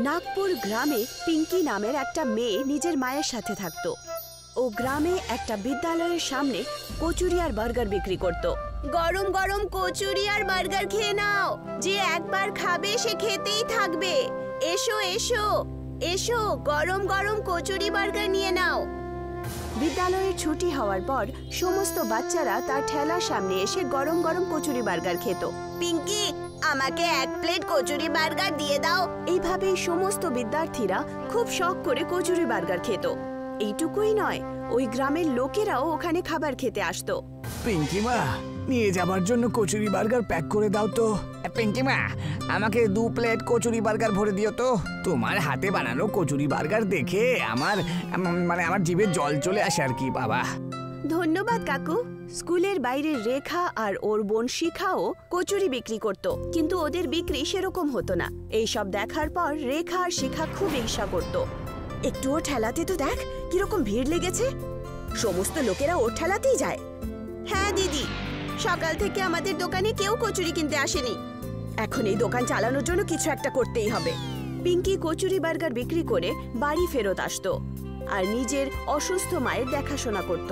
নাগপুর গ্রামে পিঙ্কি নামের একটা মেয়ে নিজের মায়ের সাথে থাকতো। ও গ্রামে একটা বিদ্যালয়ের সামনে কচুরি আর বার্গার বিক্রি করত। গরম গরম কচুরি আর বার্গার খেয়ে নাও, যে একবার খাবে সে খেতেই থাকবে। এসো এসো এসো, গরম গরম কচুরি বার্গার নিয়ে নাও। বিদ্যালয়ের ছুটি হওয়ার পর সমস্ত বাচ্চারা তার ঠেলার সামনে এসে গরম গরম কচুরি বার্গার খেত। পিঙ্কি, আমাকে এক প্লেট কচুরি বার্গার দিয়ে দাও। এইভাবেই সমস্ত বিদ্যার্থীরা খুব শখ করে কচুরি বার্গার খেত। এইটুকুই নয়, ওই গ্রামের লোকেরাও ওখানে খাবার খেতে আসতো। পিঙ্কি মা, নিয়ে যাবার জন্য কচুরি বার্গার প্যাক করে দাও তো। পিঙ্কি মা, আমাকে 2 প্লেট কচুরি বার্গার ভরে দিও তো। তোমার হাতে বানানো কচুরি বার্গার দেখে আমার জিভে জল চলে আসে আর কি বাবা। ধন্যবাদ কাকু। স্কুলের বাইরে রেখা আর ওর বোন শিখাও কচুরি বিক্রি করত, কিন্তু ওদের বিক্রি সেরকম হতো না। এইসব দেখার পর রেখা আর শিখা খুব ঈর্ষা করত। একটুও ঠেলাতে তো দেখ কিরকম ভিড় লেগেছে, সমস্ত লোকেরা ওর ঠেলাতেই যায়। হ্যাঁ দিদি, সকাল থেকে আমাদের দোকানে কেউ কচুরি কিনতে আসেনি। এখন এই দোকান চালানোর জন্য কিছু একটা করতেই হবে। পিঙ্কি কচুরি বার্গার বিক্রি করে বাড়ি ফেরত আসতো আর নিজের অসুস্থ মায়ের দেখাশোনা করত।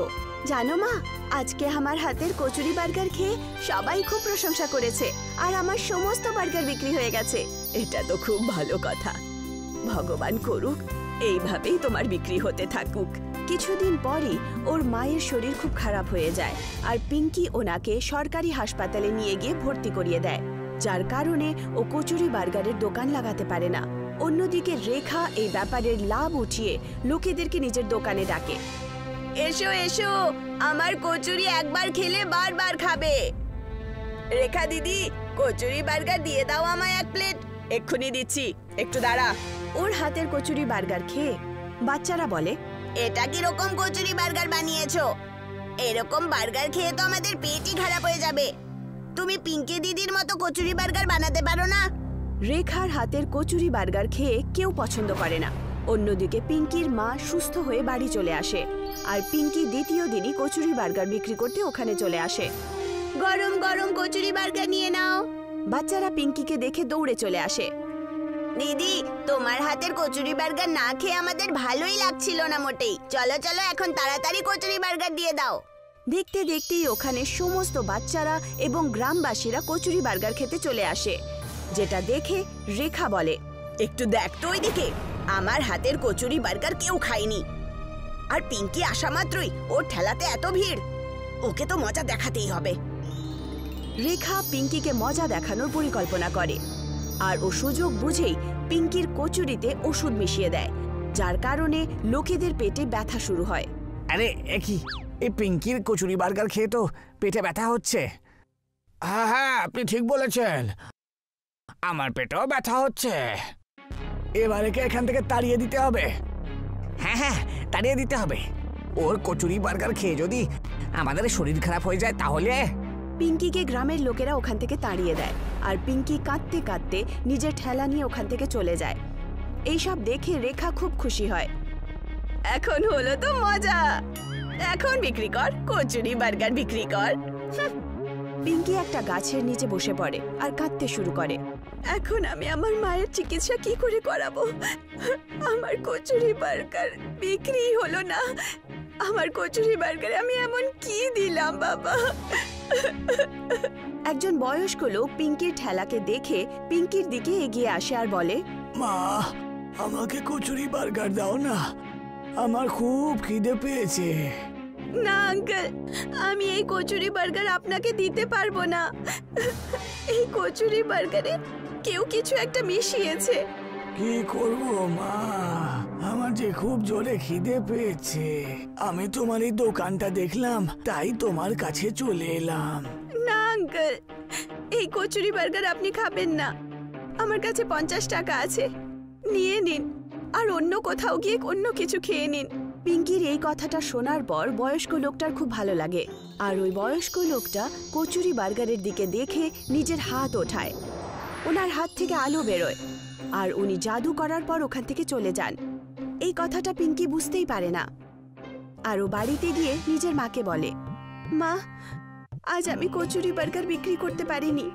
জানো মা, আজকে আমার হাতের কচুরি বার্গার খেয়ে সবাই খুব প্রশংসা করেছে আর আমার সমস্ত বার্গার বিক্রি হয়ে গেছে। এটা তো খুব ভালো কথা। ভগবান করুক এইভাবেই তোমার বিক্রি হতে থাকুক। কিছুদিন পরই ওর মায়ের শরীর খুব খারাপ হয়ে যায় আর পিঙ্কি ওনাকে সরকারি হাসপাতালে নিয়ে গিয়ে ভর্তি করিয়ে দেয়, যার কারণে ও কচুরি বার্গারের দোকান লাগাতে পারে না। অন্যদিকে রেখা এই ব্যাপারের লাভ উঠিয়ে লোকেদেরকে নিজের দোকানে ডাকে। এসো এসো, আমার কচুরি একবার খেলে বারবার খাবে। রেখা দিদি, কচুরি বার্গার দিয়ে দাও আমায় 1 প্লেট। এক্ষুনি দিচ্ছি, একটু দাঁড়া। ওর হাতের কচুরি বার্গার খেয়ে বাচ্চারা বলে, এটা কি রকম কচুরি বার্গার বানিয়েছো? এরকম বার্গার খেয়ে তো আমাদের পেটই খারাপ হয়ে যাবে। তুমি পিঙ্কি দিদির মতো কচুরি বার্গার বানাতে পারো না? রেখার হাতের কচুরি বার্গার খেয়ে কেউ পছন্দ করে না। অন্যদিকে পিঙ্কির মা সুস্থ হয়ে বাড়ি চলে আসে আর পিঙ্কি দ্বিতীয় দিনই কচুরি বার্গার বিক্রি করতে ওখানে চলে আসে। গরম গরম কচুরি বার্গার নিয়ে নাও। বাচ্চারা পিঙ্কিকে দেখে দৌড়ে চলে আসে। দিদি, তোমার হাতের কচুরি বার্গার না খেয়ে আমাদের ভালোই লাগছিল না মোটেই। চলো চলো, এখন তাড়াতাড়ি কচুরি বার্গার দিয়ে দাও। দেখতে দেখতেই ওখানে সমস্ত বাচ্চারা এবং গ্রামবাসীরা কচুরি বার্গার খেতে চলে আসে, যেটা দেখে রেখা বলে, একটু দেখ তো ওইদিকে, আমার হাতের কচুরি বার্গার কেউ খায়নি। আর পিঙ্কি আসা মাত্রই ওর ঠেলাতে এত ভিড়, ওকে তো মজা দেখাতেই হবে। রেখা পিঙ্কিকে মজা দেখানোর পরিকল্পনা করে আর ও সুযোগ বুঝেই পিঙ্কির কচুরিতে ওষুধ মিশিয়ে দেয়, যার কারণে লোকেদের পেটে ব্যথা শুরু হয়। আরে কি, এই পিঙ্কির কচুরি বার্গার খেয়ে তো পেটে ব্যথা হচ্ছে। হ্যাঁ, আপনি ঠিক বলেছেন, আমার পেটেও ব্যথা হচ্ছে। এবারে এখান থেকে তাড়িয়ে দিতে হবে। হ্যাঁ, তাড়িয়ে দিতে হবে। ওর কচুরি বার্গার খেয়ে যদি আমাদের শরীর খারাপ হয়ে যায় তাহলে। পিঙ্কিকে গ্রামের লোকেরা ওখান থেকে তাড়িয়ে দেয় আর পিঙ্কি কাঁদতে কাঁদতে নিজের ঠেলা নিয়ে ওখান থেকে চলে যায়। এইসব দেখে রেখা খুব খুশি হয়। এখন হলো তো মজা, এখন বিক্রি কর, কচুরি বার্গার বিক্রি কর। পিঙ্কি একটা গাছের নিচে বসে পড়ে আর কাঁদতে শুরু করে। এখন আমি আমার মায়ের চিকিৎসা কি করে করাবো? আমার কচুরি বার্গার বিক্রি হলো না। আমার কচুরি বার্গারে আমি এমন কি দিলাম বাবা? একজন বয়স্ক লোক পিঙ্কির ঠেলাকে দেখে পিঙ্কির দিকে এগিয়ে আসে আর বলে, মা, আমাকে কচুরি বার্গার দাও না, আমার খুব খিদে পেয়েছে। না আঙ্কেল, আমি এই কচুরি বার্গার আপনাকে দিতে পারবো না। এই কচুরি বার্গারে কেউ কিছু একটা মিশিয়েছে। কি করব মা, আমার যে খুব জোরে খিদে পেয়েছে। আমি তোমার এই দোকানটা দেখলাম, তাই তোমার কাছে চলে এলাম। না আঙ্কেল, এই কচুরি বার্গার আপনি খাবেন না। আমার কাছে 50 টাকা আছে, নিয়ে নিন আর অন্য কোথাও গিয়ে অন্য কিছু খেয়ে নিন। পিঙ্কির এই কথাটা শোনার পর বয়স্ক লোকটার খুব ভালো লাগে আর ওই বয়স্ক লোকটা কচুরি বার্গারের দিকে দেখে নিজের হাত ওঠায়। ওনার হাত থেকে আলো বেরোয় আর উনি জাদু করার পর ওখান থেকে চলে যান। এই কথাটা পিঙ্কি বুঝতেই পারে না আর ও বাড়িতে গিয়ে নিজের মাকে বলে, মা, আজ আমি কচুরি বার্গার বিক্রি করতে পারিনি।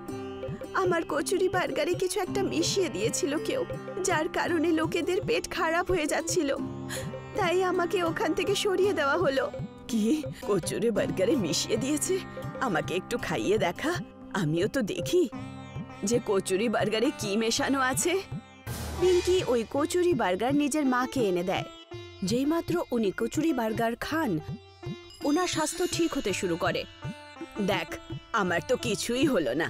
আমার কচুরি বার্গারে কিছু একটা মিশিয়ে দিয়েছিল কেউ, যার কারণে লোকেদের পেট খারাপ হয়ে যাচ্ছিল। তাই আমাকে ওখান থেকে সরিয়ে দেওয়া হলো। কি কচুরি বার্গারে মিশিয়ে দিয়েছে? আমাকে একটু খাইয়ে দেখা, আমিও তো দেখি যে কচুরি বার্গারে কি মেশানো আছে। পিঙ্কি ওই কচুরি বার্গার নিজের মাকে এনে দেয়। যেইমাত্র উনি কচুরি বার্গার খান, ওনার স্বাস্থ্য ঠিক হতে শুরু করে। দেখ, আমার তো কিছুই হলো না,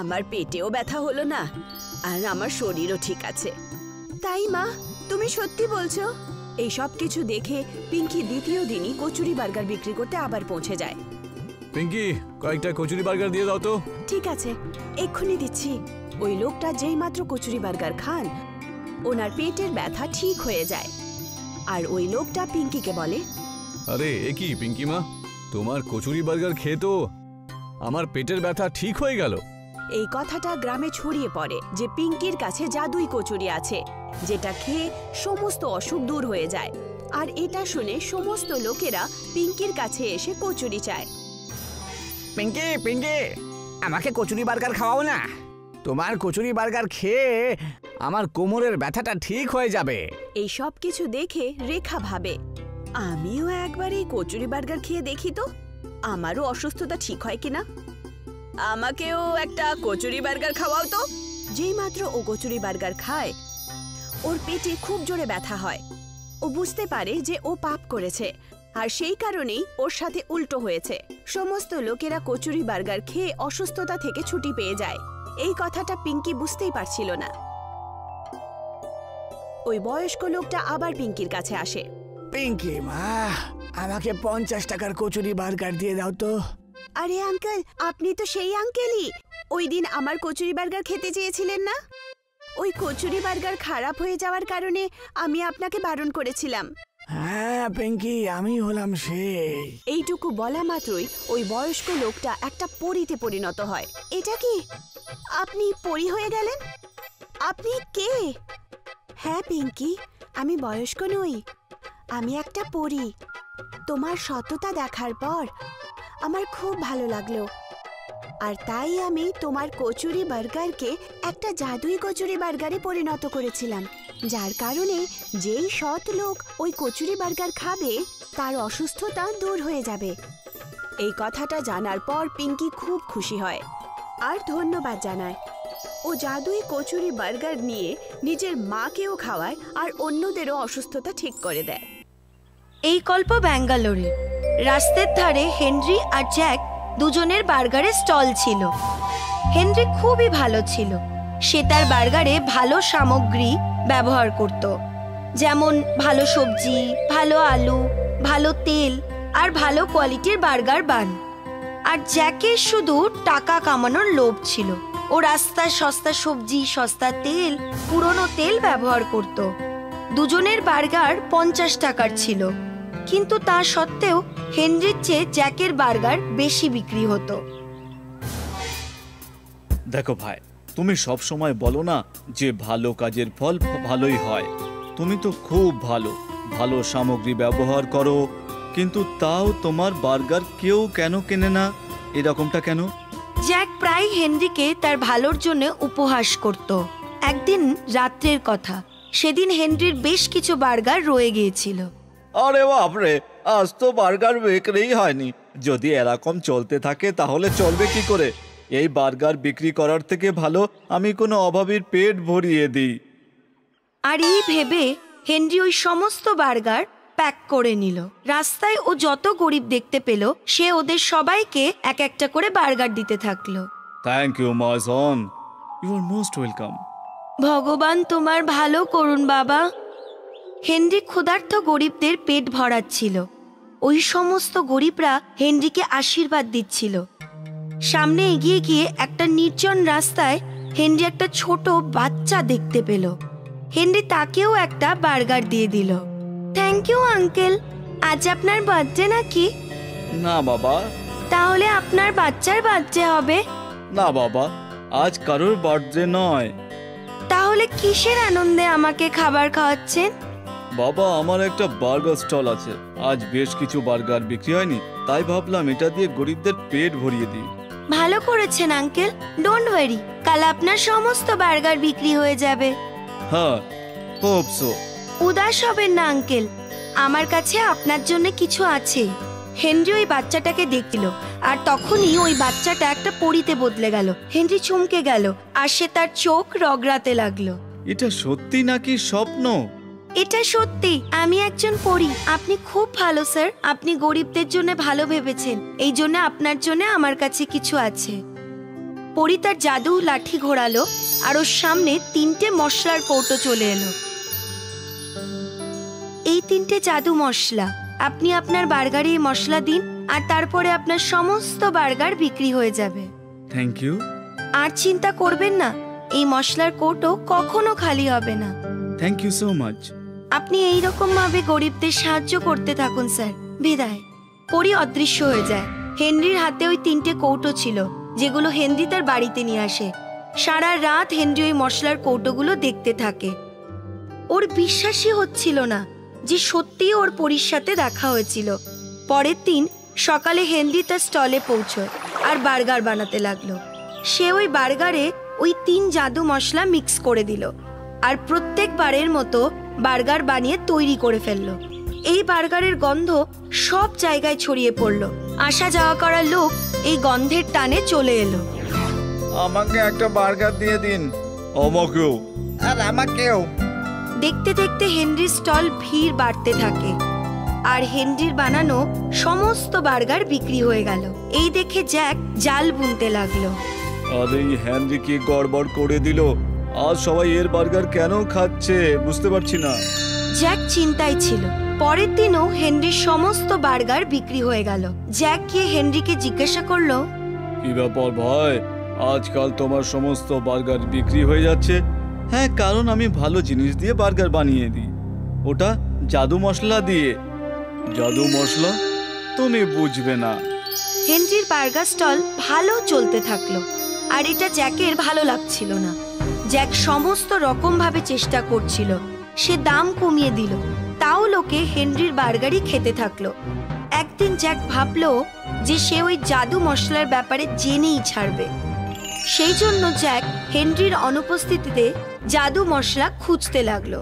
আমার পেটেও ব্যথা হলো না, আর আমার শরীরও ঠিক আছে। তাই মা, তুমি সত্যি বলছো? এই সব কিছু দেখে পিঙ্কি দ্বিতীয় দিনই কচুরি বার্গার বিক্রি করতে আবার পৌঁছে যায়। পিঙ্কি, কয়েকটা কচুরি বার্গার দিয়ে দাও তো। ঠিক আছে, এক্ষুনি দিচ্ছি। ওই লোকটা যেই মাত্র কচুরি বার্গার খান, ওনার পেটের ব্যথা ঠিক হয়ে যায়। আর ওই লোকটা পিঙ্কিকে বলে, আরে এ কি পিঙ্কি মা, তোমার কচুরি বার্গার খেয়ে তো আমার পেটের ব্যথা ঠিক হয়ে গেল। এই কথাটা গ্রামে ছড়িয়ে পড়ে যে পিঙ্কির কাছে জাদুই কচুরি আছে, যেটা খেয়ে সমস্ত অসুখ দূর হয়ে যায়। আর এটা শুনে সমস্ত লোকেরা পিঙ্কির কাছে এসে কচুরি চায়। পিঙ্কি পিঙ্কি, আমাকে কচুরি বার্গার খাওয়াও না। তোমার কচুরি বার্গার খেয়ে আমার কোমরের ব্যথাটা ঠিক হয়ে যাবে। এই সব কিছু দেখে রেখা ভাবে, আমিও একবার এই কচুরি বার্গার খেয়ে দেখি তো, আমারও অসুস্থতা ঠিক হয় কিনা। আমাকেও একটা কচুরি বার্গার খাওয়াও তো। যেই মাত্র ও কচুরি বার্গার খায়, ওর পেটে খুব জোরে ব্যথা হয়। ও বুঝতে পারে যে ও পাপ করেছে, আর সেই কারণেই ওর সাথে উল্টো হয়েছে। সমস্ত লোকেরা কচুরি বার্গার খেয়ে অসুস্থতা থেকে ছুটি পেয়ে যায়। এই কথাটা পিঙ্কি বুঝতেই পারছিল না। ওই বয়স্ক লোকটা আবার পিঙ্কির কাছে আসে। পিঙ্কি মা, আমাকে 50 টাকার কচুরি বার্গার দিয়ে দাও তো। আরে আঙ্কেল, আপনি তো সেই আঙ্কেলই ওই দিন আমার কচুরি বার্গার খেতে চেয়েছিলেন না? ওই কচুরি বার্গার খারাপ হয়ে যাওয়ার কারণে আমি আপনাকে বারণ করেছিলাম। হ্যাঁ পিঙ্কি, আমি হলাম সেই। এইটুকু বলা মাত্রই ওই বয়স্ক লোকটা একটা পরীতে পরিণত হয়। এটা কি? আপনি পরী হয়ে গেলেন? আপনি কে? হ্যাঁ পিঙ্কি, আমি বয়স্ক নই, আমি একটা পরী। তোমার সততা দেখার পর আমার খুব ভালো লাগলো, আর তাই আমি তোমার কচুরি বার্গারকে একটা জাদুই কচুরি বার্গারে পরিণত করেছিলাম, যার কারণে যেই সৎ লোক ওই কচুরি বার্গার খাবে তার অসুস্থতা দূর হয়ে যাবে। এই কথাটা জানার পর পিঙ্কি খুব খুশি হয় আর ধন্যবাদ জানায়। ও জাদুই কচুরি বার্গার নিয়ে নিজের মাকেও খাওয়ায় আর অন্যদেরও অসুস্থতা ঠিক করে দেয়। এই গল্প ব্যাঙ্গালোরে। রাস্তার ধারে হেনরি আর জ্যাক দুজনের বার্গারের স্টল ছিল। হেনরি খুবই ভালো ছিল। সে তার বার্গারে ভালো সামগ্রী ব্যবহার করত, যেমন ভালো সবজি, ভালো আলু, ভালো তেল আর ভালো কোয়ালিটির বার্গার বান। আর জ্যাকের শুধু টাকা কামানোর লোভ ছিল। ও রাস্তার সস্তা সবজি, সস্তা তেল, পুরনো তেল ব্যবহার করত। দুজনের বার্গার 50 টাকার ছিল, কিন্তু তা সত্ত্বেও হেনরির চেয়ে জ্যাকের বার্গার বেশি বিক্রি হতো। দেখো ভাই, তুমি সব সময় বলো না যে ভালো কাজের ফল ভালোই হয়। তুমি তো খুব ভালো ভালো সামগ্রী ব্যবহার করো, কিন্তু তাও তোমার বার্গার কেউ কেন কেনে না? এরকমটা কেন? জ্যাক প্রায় হেনরিকে তার ভালোর জন্য উপহাস করত। একদিন রাত্রের কথা, সেদিন হেনরির বেশ কিছু বার্গার রয়ে গিয়েছিল। আরে বাপরে, আজ তো বার্গার বিক্রিই হয়নি। যদি এরকম চলতে থাকে তাহলে চলবে কি করে? এই বার্গার বিক্রি করার থেকে ভালো আমি কোনো অভাবীর পেট ভরিয়ে দিই। আর এই ভেবে হেনরি ওই সমস্ত বার্গার প্যাক করে নিল। রাস্তায় ও যত গরিব দেখতে পেল, সে ওদের সবাইকে এক একটা করে বার্গার দিতে থাকলো। Thank you my son, you are most welcome. ভগবান তোমার ভালো করুন বাবা। হেনরি ক্ষুধার্ত গরিবদের পেট ভরাচ্ছিল। ওই সমস্ত গরিবরা হেনরিকে আশীর্বাদ দিচ্ছিল। সামনে এগিয়ে গিয়ে একটা নির্জন রাস্তায় হেনরি একটা ছোট বাচ্চা দেখতে পেল। হেনরি তাকেও একটা বার্গার দিয়ে দিল। থ্যাংক ইউ আঙ্কেল, আজ আপনার বার্থডে নাকি? না বাবা। তাহলে আপনার বাচ্চার বার্থডে হবে? না বাবা, আজ কারোর বার্থডে নয়। তাহলে কিসের আনন্দে আমাকে খাবার খাওয়াচ্ছেন? বাবা, আমার একটা বার্গার স্টল আছে। আজ বেশ কিছু বার্গার বিক্রি হয়নি, তাই ভাবলাম এটা দিয়ে গরিবদের পেট ভরিয়ে দিই। ভালো করেছেন আঙ্কেল, ডোন্ট ওয়ারি, কাল আপনার সমস্ত বার্গার বিক্রি হয়ে যাবে। হ্যাঁ, হোপ সো। উদাস হবেন না আঙ্কেল, আমার কাছে আপনার জন্য কিছু আছে। হেনরি ওই বাচ্চাটাকে দেখল, আর তখনই ওই বাচ্চাটা একটা পরীতে বদলে গেল। হেনরি চমকে গেল, আর সে তার চোখ রগড়াতে লাগলো। এটা সত্যি নাকি স্বপ্ন? এটা সত্যি, আমি একজন পরী। আপনি খুব ভালো স্যার, আপনি গরিবদের জন্য ভালো ভেবেছেন, এই জন্য আপনার জন্য আমার কাছে কিছু আছে। পরী তার জাদু লাঠি ঘোরালো, আর ওর সামনে 3টে মশলার কৌটো চলে এলো। এই 3টে জাদু মশলা, আপনি আপনার বার্গারে এই মশলা দিন, আর তারপরে আপনার সমস্ত বার্গার বিক্রি হয়ে যাবে। Thank you. আর চিন্তা করবেন না, এই মশলার কৌটো কখনো খালি হবে না। Thank you so much. আপনি এইরকম ভাবে গরিবদের সাহায্য করতে থাকুন স্যার। বিদায়। পরী অদৃশ্য হয়ে যায়। হেনরির হাতে ওই 3টে কৌটো ছিল, যেগুলো হেনরি তার বাড়িতে নিয়ে আসে। সারা রাত হেনরি ওই মশলার কৌটোগুলো দেখতে থাকে। ওর বিশ্বাসই হচ্ছিল না যে সত্যিই ওর পরীর সাথে দেখা হয়েছিল। পরের দিন সকালে হেনরি তার স্টলে পৌঁছয় আর বার্গার বানাতে লাগলো। সে ওই বার্গারে ওই 3 জাদু মশলা মিক্স করে দিল, আর প্রত্যেকবারের মতো বার্গার বানিয়ে তৈরি করে ফেললো। এই বার্গারের গন্ধ সব জায়গায় ছড়িয়ে পড়লো। আসা যাওয়া করা লোক এই গন্ধের টানে চলে এলো। আমাকে একটা বার্গার দিয়ে দিন। আমাকেও। আর আমাকেও। দেখতে দেখতে হেনরির স্টল ভিড় বাড়তে থাকে, আর হেনরির বানানো সমস্ত বার্গার বিক্রি হয়ে গেল। এই দেখে জ্যাক জাল বুনতে লাগলো। আরে এই হেনরি কি গড়বড় করে দিল? আজ সবাই এর বার্গার কেন খাচ্ছে বুঝতে পারছি না। জ্যাক চিন্তায় ছিল। পরের দিনও হেনরির সমস্ত বার্গার বিক্রি হয়ে গেল। জ্যাক গিয়ে হেনরিকে জিজ্ঞাসা করলো, কি ব্যাপার ভাই, আজকাল তোমার সমস্ত বার্গার বিক্রি হয়ে যাচ্ছে? হ্যাঁ, কারণ আমি ভালো জিনিস দিয়ে বার্গার বানিয়ে দিই, ওটা জাদু মশলা দিয়ে। জাদু মশলা? তুমি বুঝবে না। হেনরির বার্গার স্টল ভালো চলতে থাকলো, আর এটা জ্যাকের ভালো লাগছিল না। জ্যাক সমস্ত রকম ভাবে চেষ্টা করছিল। সে দাম কমিয়ে দিল, তাও লোকে হেনরির বার্গারই খেতে থাকলো। একদিন জ্যাক ভাবলো যে সে ওই জাদু মশলার ব্যাপারে জেনেই ছাড়বে। সেই জন্য জ্যাক হেনরির অনুপস্থিতিতে জাদু মশলা খুঁজতে লাগলো।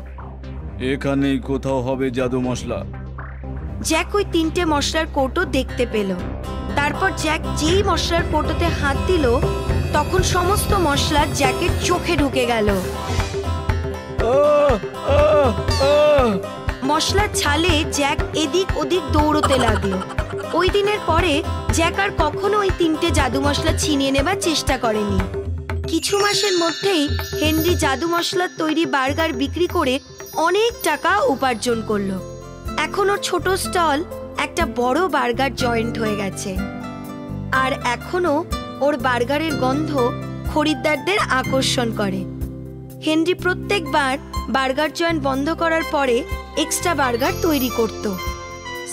এখানেই কোথাও হবে জাদু মশলা। জ্যাক ওই 3টে মশলার কৌটো দেখতে পেল। তারপর জ্যাক যেই মশলার কৌটোতে হাত দিল, তখন সমস্ত মশলা জ্যাকের চোখে ঢুকে গেল। মশলার ছালে জ্যাক এদিক ওদিক দৌড়তে লাগলো। ওই দিনের পরে জ্যাক আর কখনো ওই 3টে জাদু মশলা ছিনিয়ে নেবার চেষ্টা করেনি। কিছু মাসের মধ্যেই হেনরি জাদু মশলার তৈরি বার্গার বিক্রি করে অনেক টাকা উপার্জন করলো। এখন ওর ছোট স্টল একটা বড় বার্গার জয়েন্ট হয়ে গেছে, আর এখনো ওর বার্গারের গন্ধ খরিদ্দারদের আকর্ষণ করে। হেনরি প্রত্যেকবার বার্গার জয়েন্ট বন্ধ করার পরে এক্সট্রা বার্গার তৈরি করত।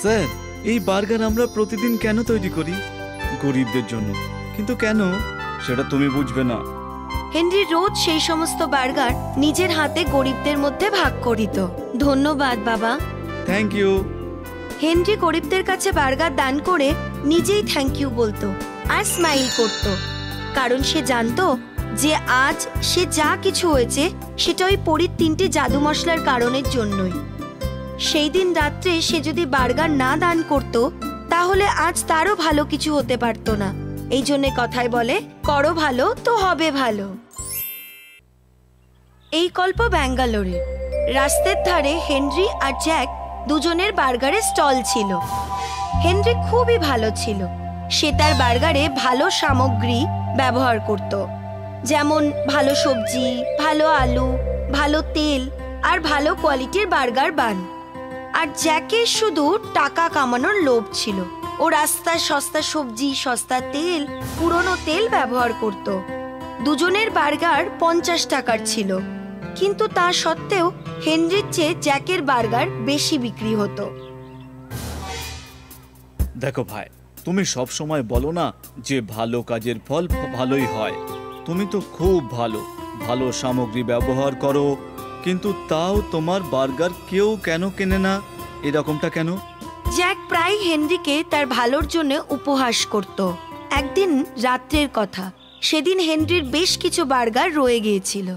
স্যার, এই বার্গার আমরা প্রতিদিন কেন তৈরি করি? গরিবদের জন্য। কিন্তু কেন সেটা তুমি বুঝবে না। হেনরি রোজ সেই সমস্ত বার্গার নিজের হাতে গরিবদের মধ্যে ভাগ করিত। ধন্যবাদ বাবা। Thank you. হেনরি গরিবদের কাছে বার্গার দান করে নিজেই থ্যাংক ইউ বলতো আর স্মাইল করত, কারণ সে জানতো যে আজ সে যা কিছু হয়েছে সেটা ওই পরীর 3টে জাদু মশলার কারণের জন্যই। সেই দিন রাত্রে সে যদি বার্গার না দান করত, তাহলে আজ তারও ভালো কিছু হতে পারত না। এই জন্য কথায় বলে, করো ভালো তো হবে ভালো। এই গল্প ব্যাঙ্গালোরে। রাস্তার ধারে হেনরি আর জ্যাক দুজনের বার্গারের স্টল ছিল। হেনরি খুবই ভালো ছিল। সে তার বার্গারে ভালো সামগ্রী ব্যবহার করত, যেমন ভালো সবজি, ভালো আলু, ভালো তেল আর ভালো কোয়ালিটির বার্গার বান। আর জ্যাকের শুধু টাকা কামানোর লোভ ছিল। ও রাস্তায় সস্তা সবজি, সস্তা তেল, পুরনো তেল ব্যবহার করত। দুজনের বার্গার 50 টাকার ছিল, কিন্তু তা সত্ত্বেও হেনরির চেয়ে জ্যাকের বার্গার বেশি বিক্রি হতো। দেখো ভাই, তুমি সব সময় বলো না যে ভালো কাজের ফল ভালোই হয়। তুমি তো খুব ভালো ভালো সামগ্রী ব্যবহার করো, কিন্তু তাও তোমার বার্গার কেউ কেন কেনে না? এরকমটা কেন? জ্যাক প্রায় হেনরিকে তার ভালোর জন্য উপহাস করত। একদিন রাত্রের কথা, সেদিন হেনরির বেশ কিছু বার্গার রয়ে গিয়েছিল।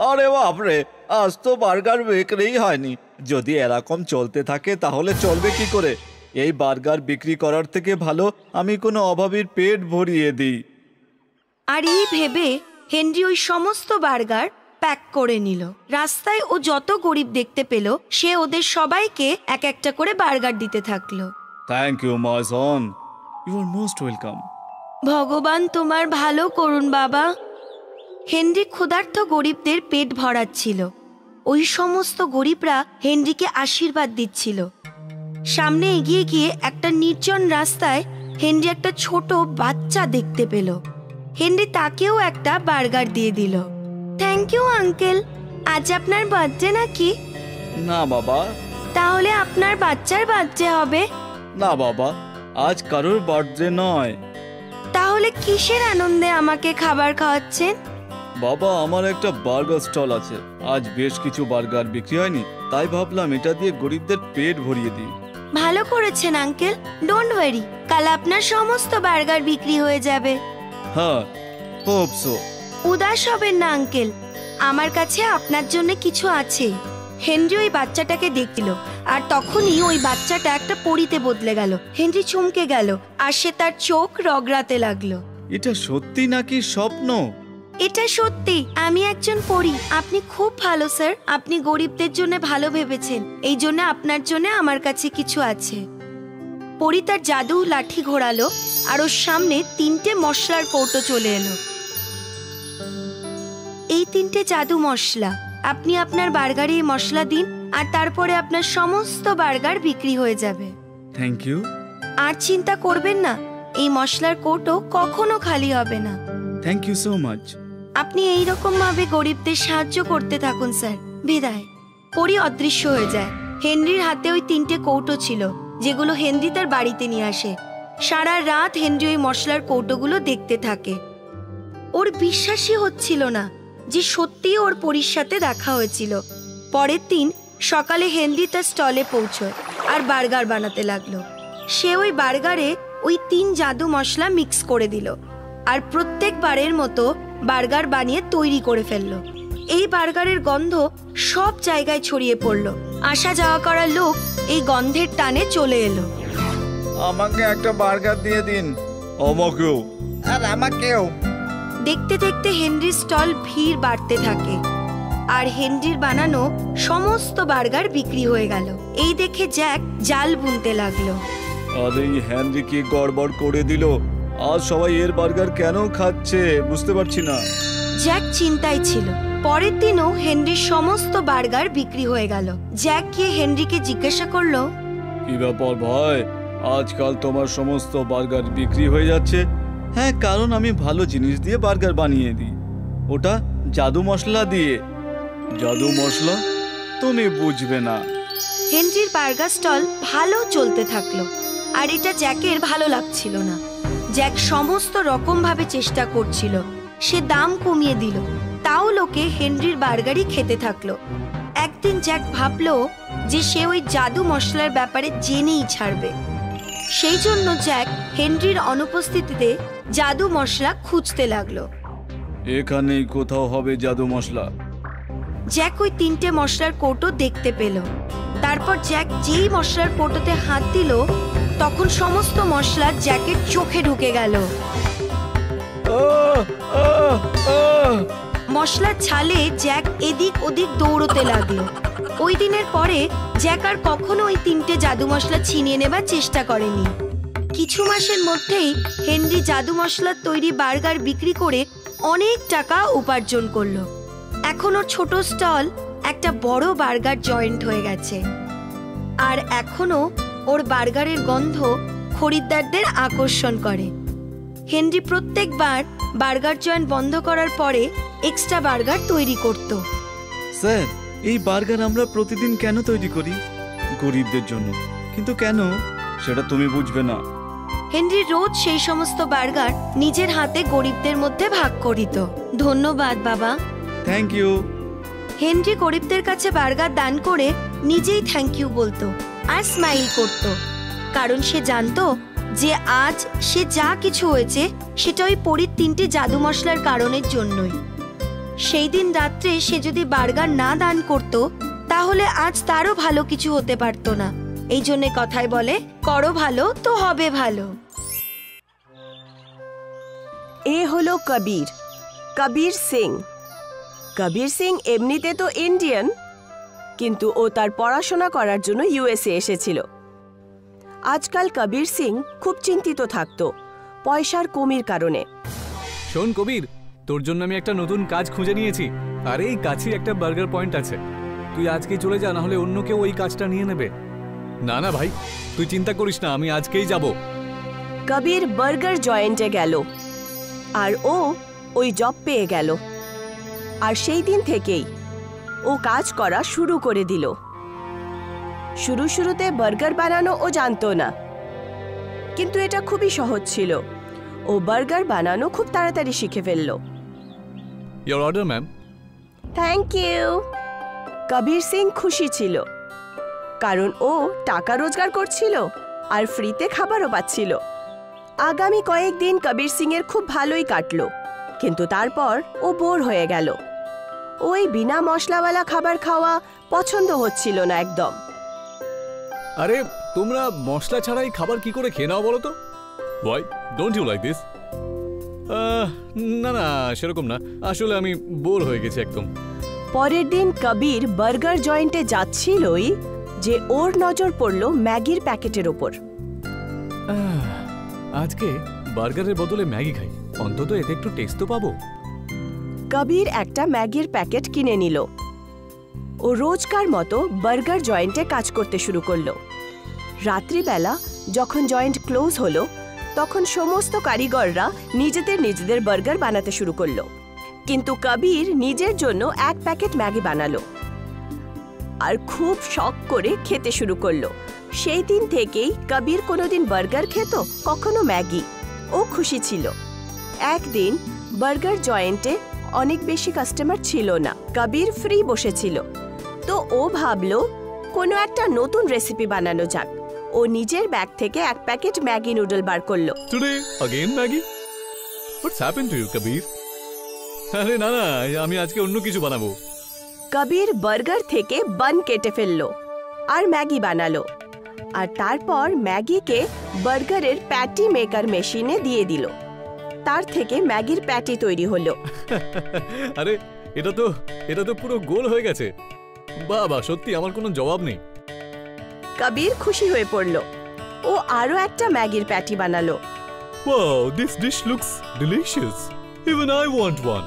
আরে বাপরে, আজ তো বার্গার বিক্রিই হয়নি। যদি এরকম চলতে থাকে তাহলে চলবে কি করে? এই বার্গার বিক্রি করার থেকে ভালো আমি কোনো অভাবীর পেট ভরিয়ে দিই। আর এই ভেবে হেনরি ওই সমস্ত বার্গার প্যাক করে নিল। রাস্তায় ও যত গরিব দেখতে পেল সে ওদের সবাইকে এক একটা করে বার্গার দিতে থাকলো। Thank you my son, you are most welcome. ভগবান তোমার ভালো করুন বাবা। হেনরি ক্ষুধার্ত গরিবদের পেট ভরাচ্ছিল। ওই সমস্ত গরিবরা হেনরিকে আশীর্বাদ দিচ্ছিল। সামনে এগিয়ে গিয়ে একটা নির্জন রাস্তায় হেনরি একটা ছোট বাচ্চা দেখতে পেল। হেনরি তাকেও একটা বার্গার দিয়ে দিল। Thank you uncle. আজ আপনার বার্থডে নাকি? না বাবা। তাহলে আপনার বাচ্চার বার্থডে হবে? না বাবা, আজ কারোর বার্থডে নয়। তাহলে কিসের আনন্দে আমাকে খাবার খাওয়াচ্ছেন? বাবা, আমার একটা বার্গার স্টল আছে। আজ বেশ কিছু বার্গার বিক্রি হয়নি, তাই ভাবলাম এটা দিয়ে গরিবদের পেট ভরিয়ে দিই। ভালো করেছেন আঙ্কেল। ডোন্ট ওয়ারি, কাল আপনার সমস্ত বার্গার বিক্রি হয়ে যাবে। হ্যাঁ, হোপ সো। উদাস হবেন না আঙ্কেল, আমার কাছে আপনার জন্য কিছু আছে। হেনরি ওই বাচ্চাটাকে দেখছিল আর তখনই ওই বাচ্চাটা একটা পরীতে বদলে গেল। হেনরি চমকে গেল আর সে তার চোখ রগড়াতে লাগলো। এটা সত্যি নাকি স্বপ্ন? এটা সত্যি, আমি একজন পরী। আপনি খুব ভালো স্যার, আপনি গরিবদের জন্য ভালো ভেবেছেন, এই জন্য আপনার জন্য আমার কাছে কিছু আছে। পরী তার জাদু লাঠি ঘোরালো আর ওর সামনে 3টে মশলার কৌটো চলে এলো। এই 3টে জাদু মশলা, আপনি আপনার বার্গারে এই মশলা দিন আর তারপরে আপনার সমস্ত বার্গার বিক্রি হয়ে যাবে। Thank you. আর চিন্তা করবেন না, এই মশলার কৌটো কখনো খালি হবে না। Thank you so much. আপনি এইরকম ভাবে গরিবদের সাহায্য করতে থাকুন স্যার। বিদায়। পরী অদৃশ্য হয়ে যায়। হেনরির হাতে ওই 3টে কৌটো ছিল যেগুলো হেনরি তার বাড়িতে নিয়ে আসে। সারা রাত হেনরি ওই মশলার কৌটোগুলো দেখতে থাকে। ওর বিশ্বাসই হচ্ছিল না যে সত্যিই ওর পরীর সাথে দেখা হয়েছিল। পরের দিন সকালে হেনরি তার স্টলে পৌঁছয় আর বার্গার বানাতে লাগলো। সে ওই বার্গারে ওই 3 জাদু মশলা মিক্স করে দিল আর প্রত্যেকবারের মতো বার্গার বানিয়ে তৈরি করে ফেললো। এই বার্গারের গন্ধ সব জায়গায় ছড়িয়ে পড়লো। আসা যাওয়া করা লোক এই গন্ধের টানে চলে এলো। আমাকে একটা বার্গার দিয়ে দিন। আমাকেও। আর আমাকেও। দেখতে দেখতে হেনরির স্টল ভিড় বাড়তে থাকে আর হেনরির বানানো সমস্ত বার্গার বিক্রি হয়ে গেল। এই দেখে জ্যাক জাল বুনতে লাগলো। আরে এই হেনরি কি গড়বড় করে দিল? আজ সবাই এর বার্গার কেন খাচ্ছে বুঝতে পারছি না। জ্যাক চিন্তায় ছিল। পরের দিনও হেনরির সমস্ত বার্গার বিক্রি হয়ে গেল। জ্যাক গিয়ে হেনরিকে জিজ্ঞাসা করলো, কি ব্যাপার ভাই, আজকাল তোমার সমস্ত বার্গার বিক্রি হয়ে যাচ্ছে? হ্যাঁ, কারণ আমি ভালো জিনিস দিয়ে বার্গার বানিয়ে দিই, ওটা জাদু মশলা দিয়ে। জাদু মশলা? তুমি বুঝবে না। হেনরির বার্গার স্টল ভালো চলতে থাকলো আর এটা জ্যাকের ভালো লাগছিল না। জ্যাক সমস্ত রকম ভাবে চেষ্টা করছিল। সে দাম কমিয়ে দিল, তাও লোকে হেনরির বার্গারই খেতে থাকলো। একদিন জ্যাক ভাবলো যে সে ওই জাদু মশলার ব্যাপারে জেনেই ছাড়বে। সেই জন্য জ্যাক হেনরির অনুপস্থিতিতে জাদু মশলা খুঁজতে লাগলো। এখানেই কোথাও হবে জাদু মশলা। জ্যাক ওই 3টে মশলার কৌটো দেখতে পেল। তারপর জ্যাক যেই মশলার কৌটোতে হাত দিল তখন সমস্ত মশলা জ্যাকের চোখে ঢুকে গেল। মশলার ছালে জ্যাক এদিক ওদিক দৌড়তে লাগলো। ওই দিনের পরে জ্যাক আর কখনো ওই 3টে জাদু মশলা ছিনিয়ে নেবার চেষ্টা করেনি। কিছু মাসের মধ্যেই হেনরি জাদু মশলার তৈরি বার্গার বিক্রি করে অনেক টাকা উপার্জন করলো। এখন ওর ছোট স্টল একটা বড় বার্গার জয়েন্ট হয়ে গেছে আর এখনো ওর বার্গারের গন্ধ খরিদ্দারদের আকর্ষণ করে। হেনরি প্রত্যেকবার বার্গার জয়েন্ট বন্ধ করার পরে এক্সট্রা বার্গার তৈরি করত। স্যার, এই বার্গার আমরা প্রতিদিন কেন তৈরি করি? গরিবদের জন্য। কিন্তু কেন সেটা তুমি বুঝবে না। হেনরি রোজ সেই সমস্ত বার্গার নিজের হাতে গরিবদের মধ্যে ভাগ করিত। ধন্যবাদ বাবা। Thank you. হেনরি গরিবদের কাছে বার্গার দান করে নিজেই থ্যাংক ইউ বলতো আর স্মাইল করত, কারণ সে জানতো যে আজ সে যা কিছু হয়েছে সেটা ওই পরীর 3টে জাদু মশলার কারণের জন্যই। সেই দিন রাত্রে সে যদি বার্গার না দান করত তাহলে আজ তারও ভালো কিছু হতে পারতো না। এই জন্যে কথায় বলে, করো ভালো তো হবে ভালো। এ হলো কবির, কবির সিং। কবির সিং এমনিতে তো ইন্ডিয়ান, কিন্তু ও তার পড়াশোনা করার জন্য ইউএসএ এসেছিল। আজকাল কবির সিং খুব চিন্তিত থাকতো পয়সার কমির কারণে। শোন কবির, তোর জন্য আমি একটা নতুন কাজ খুঁজে নিয়েছি। আর এই কাছেই একটা বার্গার পয়েন্ট আছে, তুই আজকেই চলে যা, না হলে অন্য কেউ ওই কাজটা নিয়ে নেবে। না না ভাই, তুই চিন্তা করিস না, আমি আজকেই যাব। কবির বার্গার জয়েন্টে গেল আর ও ওই জব পেয়ে গেল। আর সেই দিন থেকেই ও কাজ করা শুরু করে দিল। শুরুতে বার্গার বানানো ও জানতো না, কিন্তু এটা খুবই সহজ ছিল। ও বার্গার বানানো খুব তাড়াতাড়ি শিখে ফেলল। Your order ma'am. Thank you. Kabir Singh খুশি ছিল, কারণ ও টাকা রোজগার করছিল আর ফ্রিতে খাবারও পাচ্ছিল। আগামী কয়েকদিন কবির সিং এর খুব ভালোই কাটলো, কিন্তু তারপর ও বোর হয়ে গেল। ওই বিনা মশলাওয়ালা খাবার খাওয়া পছন্দ হচ্ছিল না একদম। আরে তোমরা মশলা ছাড়াই খাবার কি করে খেয়ে নাও বলো তো? Why don't you like this? না না, সেরকম না, আসলে আমি বোর হয়ে গেছি একদম। পরের দিন কবির বার্গার জয়েন্টে যাচ্ছিলই যে ওর নজর পড়ল ম্যাগির প্যাকেটের ওপর। আজকে বার্গারের বদলে ম্যাগি খাই, অন্তত এতে একটু টেস্ট তো পাবো। কবির একটা ম্যাগির প্যাকেট কিনে নিল। ও রোজকার মতো বার্গার জয়েন্টে কাজ করতে শুরু করলো। রাত্রিবেলা যখন জয়েন্ট ক্লোজ হলো, তখন সমস্ত কারিগররা নিজেদের বার্গার বানাতে শুরু করলো। কিন্তু কবির নিজের জন্য এক প্যাকেট ম্যাগি বানালো আর খুব শখ করে খেতে শুরু করলো। সেই দিন থেকেই কবির কোনোদিন বার্গার খেত, কখনো ম্যাগি। ও খুশি ছিল। একদিন বার্গার জয়েন্টে অনেক বেশি কাস্টমার ছিল না, কবির ফ্রি বসেছিল। তো ও ভাবলো কোনো একটা নতুন রেসিপি বানানো যাক। ও নিজের ব্যাগ থেকে এক প্যাকেট ম্যাগি নুডল বার করলো। Today again Maggi? What's happened to you Kabir? আরে না না, আমি আজকে অন্য কিছু বানাবো। কবির বার্গার থেকে বান কেটে ফেললো আর ম্যাগি বানালো। আর তারপর ম্যাগিকে বার্গারের প্যাটি মেকার মেশিনে দিয়ে দিল। তার থেকে ম্যাগির প্যাটি তৈরি হলো। আরে এটা তো পুরো গোল হয়ে গেছে। বাবা, সত্যি আমার কোনো জবাব নেই। কবির খুশি হয়ে পড়ল। ও আরো একটা ম্যাগির প্যাটি বানালো। Wow, this dish looks delicious. Even I want one.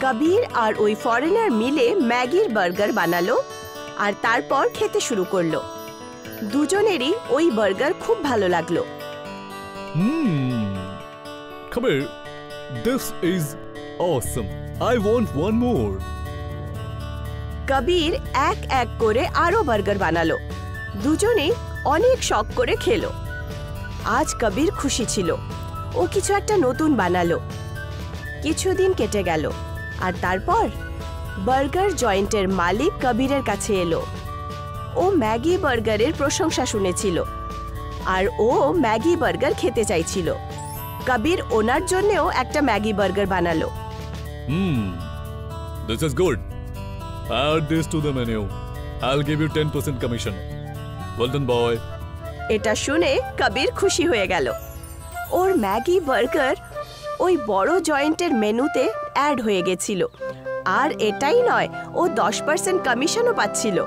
Kabir আর ওই ফরেনার মিলে ম্যাগির বার্গার বানালো আর তারপর খেতে শুরু করলো। দুজনেরই ওই বার্গার খুব ভালো লাগলো। Kabir, this is awesome. I want one more. Kabir এক এক করে আরো বার্গার বানালো। দুজনেই অনেক শখ করে খেলো। আজ কবির খুশি ছিল। ও কিছু একটা নতুন বানালো। কিছুদিন কেটে গেল আর তারপর বার্গার জয়েন্টের মালিক কবিরের কাছে এলো। ও ম্যাগি বার্গারের প্রশংসা শুনেছিল আর ও ম্যাগি বার্গার খেতে চাইছিল। কবির ওনার জন্যও একটা ম্যাগি বার্গার বানালো। This is good. Add this to the menu. I'll give you 10% commission. Well done, boy. এটা শুনে কবির খুশি হয়ে গেল। ওর ম্যাগি বার্গার ওই বড় জয়েন্টের মেনুতে অ্যাড হয়ে গেছিল। আর এটাই নয়, ও 10% কমিশনও পাচ্ছিল।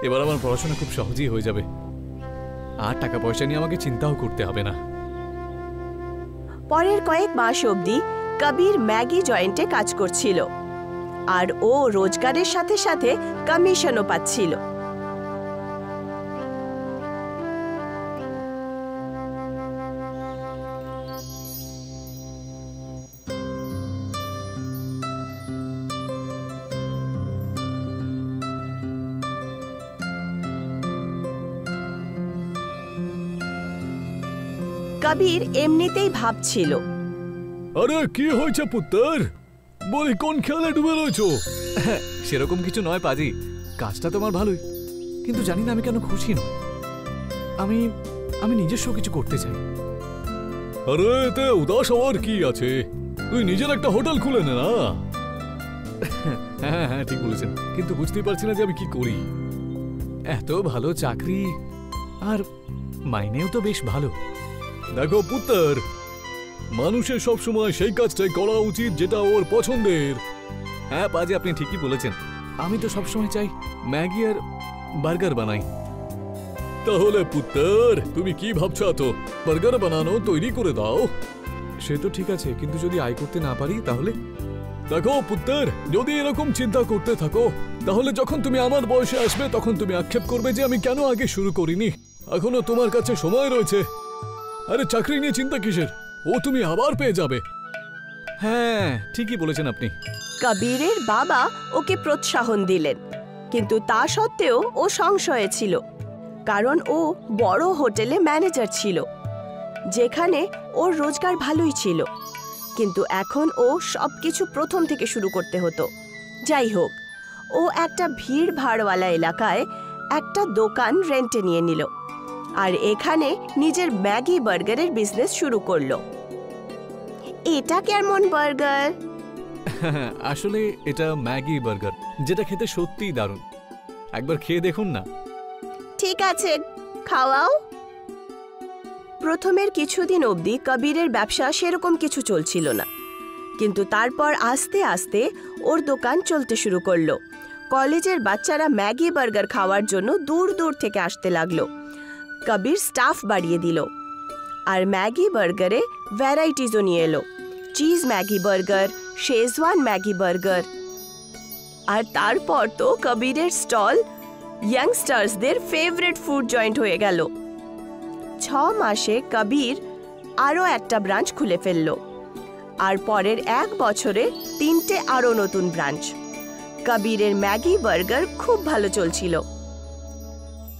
এবার আমার পড়াশোনা খুব সহজেই হয়ে যাবে। আর টাকা পয়সা নিয়ে আমাকে চিন্তাও করতে হবে না। পরের কয়েক মাস অবধি কবির ম্যাগি জয়েন্টে কাজ করছিল আর ও রোজগারের সাথে সাথে কমিশনও পাচ্ছিল। কবির এমনিতেই ভাবছিল, আরে কি হয়েছে পুত্তর? বলি কোন খেলায় ডুবে রয়েছো? সেরকম কিছু নয় পাজি, কাজটা তোমার ভালোই, কিন্তু জানি না আমি কেন খুশি নই। আমি নিজস্ব কিছু করতে চাই। আরে এতে উদাস হওয়ার কি আছে? তুই নিজের একটা হোটেল খুলে নে না। হ্যাঁ হ্যাঁ ঠিক বলেছেন, কিন্তু বুঝতেই পারছি না যে আমি কি করি। এত ভালো চাকরি আর মাইনেও তো বেশ ভালো। দেখো পুত্তর, মানুষের সব সময় সেই কাজটাই করা উচিত যেটা ওর পছন্দের। হ্যাঁ পাজি, আপনি ঠিকই বলেছেন। আমি তো সবসময় চাই ম্যাগি আর বার্গার বানাই। তাহলে পুত্তর, তুমি কি ভাবছো? তো বার্গার বানানো তৈরি করে দাও। সে তো ঠিক আছে, কিন্তু যদি আয় করতে না পারি তাহলে? দেখো পুত্তর, যদি এরকম চিন্তা করতে থাকো তাহলে যখন তুমি আমার বয়সে আসবে তখন তুমি আক্ষেপ করবে যে আমি কেন আগে শুরু করিনি। এখনো তোমার কাছে সময় রয়েছে। আরে চাকরি নিয়ে চিন্তা কিসের? ও তুমি আবার পেয়ে যাবে। হ্যাঁ ঠিকই বলেছেন আপনি। কবিরের বাবা ওকে প্রোৎসাহন দিলেন, কিন্তু তা সত্ত্বেও ও সংশয়ে ছিল, কারণ ও বড় হোটেলে ম্যানেজার ছিল যেখানে ওর রোজগার ভালোই ছিল, কিন্তু এখন ও সবকিছু প্রথম থেকে শুরু করতে হতো। যাই হোক, ও একটা ভিড় ভাড়ওয়ালা এলাকায় একটা দোকান রেন্টে নিয়ে নিল আর এখানে নিজের ম্যাগি বার্গারের বিজনেস শুরু করলো। এটা কেমন বার্গার? আসলে এটা ম্যাগি বার্গার, যেটা খেতে সত্যিই দারুণ। একবার খেয়ে দেখুন না। ঠিক আছে, খাওয়াও। প্রথমের কিছুদিন অবধি কবিরের ব্যবসা সেরকম কিছু চলছিল না, কিন্তু তারপর আস্তে আস্তে ওর দোকান চলতে শুরু করলো। কলেজের বাচ্চারা ম্যাগি বার্গার খাওয়ার জন্য দূর দূর থেকে আসতে লাগলো। কবির স্টাফ বাড়িয়ে দিল আর ম্যাগি বার্গারে ভ্যারাইটিজও নিয়ে এলো। Cheese Maggi burger, Schezwan Maggi burger. আর তারপর তো কবিরের স্টল ইয়াংস্টার্সদের ফেভারিট ফুড জয়েন্ট হয়ে গেল। 6 মাসে কবির আরও একটা ব্রাঞ্চ খুলে ফেলল আর পরের 1 বছরে 3টে আরও নতুন ব্রাঞ্চ। কবিরের ম্যাগি বার্গার খুব ভালো চলছিল।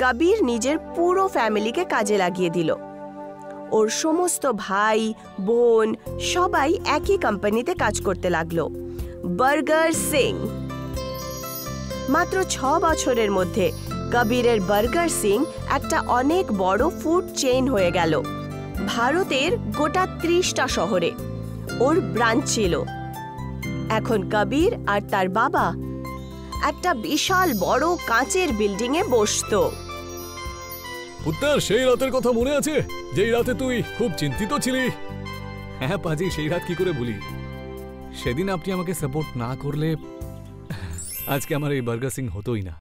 কবির নিজের পুরো ফ্যামিলিকে কাজে লাগিয়ে দিল। ওর সমস্ত ভাই বোন সবাই একই কোম্পানিতে কাজ করতে লাগলো, বার্গার সিং। মাত্র 6 বছরের মধ্যে কবিরের বার্গার সিং একটা অনেক বড় ফুড চেইন হয়ে গেল। ভারতের গোটা 30টা শহরে ওর ব্রাঞ্চ ছিল। এখন কবির আর তার বাবা একটা বিশাল বড় কাঁচের বিল্ডিংয়ে বসতো। পুত্তর, সেই রাতের কথা মনে আছে যেই রাতে তুই খুব চিন্তিত ছিলি? হ্যাঁ পাজি, সেই রাত কি করে ভুলি। সেদিন আপনি আমাকে সাপোর্ট না করলে আজকে আমার এই বার্গার সিং হতোই না।